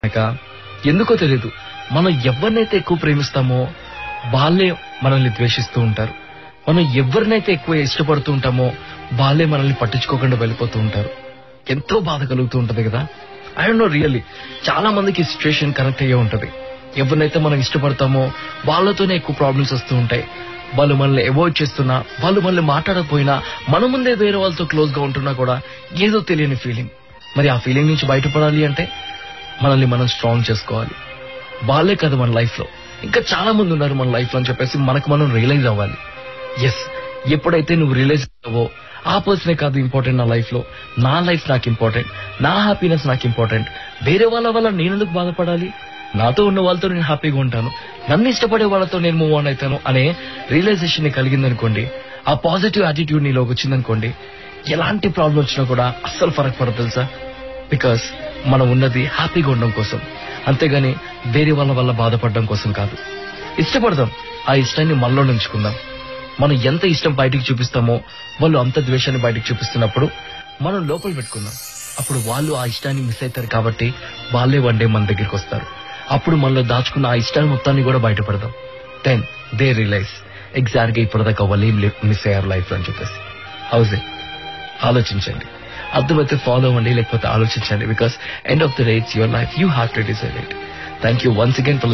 కనుక ఎందుకో తెలియదు, మనం ఎవరినైతే ఎక్కువ ప్రేమిస్తామో వాళ్ళే మనల్ని ద్వేషిస్తూ ఉంటారు. మనం ఎవరినైతే ఎక్కువ ఇష్టపడుతూ ఉంటామో వాళ్ళే మనల్ని పట్టించుకోకుండా వెళ్ళిపోతూ ఉంటారు. ఎంతో బాధ కలుగుతూ ఉంటది కదా. ఐ డోంట్ నో, రియల్లీ చాలా మందికి సిచ్యువేషన్ కనెక్ట్ అయ్యే ఉంటది. ఎవరినైతే మనం ఇష్టపడతామో వాళ్ళతోనే ఎక్కువ ప్రాబ్లమ్స్ వస్తూ ఉంటాయి. వాళ్ళు మనల్ని అవాయిడ్ చేస్తున్నా, వాళ్ళు మనల్ని మాట్లాడకపోయినా, మన ముందే వేరే వాళ్ళతో క్లోజ్ గా ఉంటున్నా కూడా ఏదో తెలియని ఫీలింగ్. మరి ఆ ఫీలింగ్ నుంచి బయటపడాలి అంటే మనల్ని మనం స్ట్రాంగ్ చేసుకోవాలి. వాళ్ళే కదా మన లైఫ్ లో, ఇంకా చాలా మంది ఉన్నారు మన లైఫ్ లో అని చెప్పేసి మనకు మనం రియలైజ్ అవ్వాలి. ఎస్, ఎప్పుడైతే నువ్వు రియలైజ్ అవ్వో ఆ పర్సనే కాదు ఇంపార్టెంట్ నా లైఫ్ లో, నా లైఫ్ నాకు ఇంపార్టెంట్, నా హ్యాపీనెస్ నాకు ఇంపార్టెంట్. వేరే వాళ్ళ వల్ల నేను ఎందుకు బాధపడాలి, నాతో ఉన్న వాళ్ళతో నేను హ్యాపీగా ఉంటాను, నన్ను ఇష్టపడే వాళ్ళతో నేను మూవ్ ఆన్ అవుతాను అనే రియలైజేషన్ కలిగిందనుకోండి, ఆ పాజిటివ్ యాటిట్యూడ్ నీలోకి వచ్చిందనుకోండి, ఎలాంటి ప్రాబ్లం వచ్చినా కూడా అస్సలు ఫరక్ పడదు తెలుసా. బికాస్ మనం ఉన్నది హ్యాపీగా ఉండడం కోసం, అంతేగాని వేరే వాళ్ళ వల్ల బాధపడడం కోసం కాదు. ఇష్టపడదాం, ఆ ఇష్టాన్ని మనలో ఉంచుకుందాం. మనం ఎంత ఇష్టం బయటికి చూపిస్తామో వాళ్ళు అంత ద్వేషాన్ని బయటికి చూపిస్తున్నప్పుడు మనం లోపల పెట్టుకుందాం. అప్పుడు వాళ్ళు ఆ ఇష్టాన్ని మిస్ అవుతారు కాబట్టి వాళ్ళే వన్ డే మన దగ్గరికి వస్తారు. అప్పుడు మనలో దాచుకున్న ఆ ఇష్టాన్ని మొత్తాన్ని కూడా బయటపడదాం. దెన్ దే రియలైజ్ ఎగ్జాక్ట్ గా ఇప్పటిదాకా వాళ్ళు ఏం మిస్ అయ్యారు లైఫ్ లో అని చెప్పేసి. హౌస్ ఇట్, ఆలోచించండి. అర్థమైతే ఫాలో అవ్వండి, లేకపోతే ఆలోచించండి. Because end of the day it's your life, you have to decide it. Thank you once again for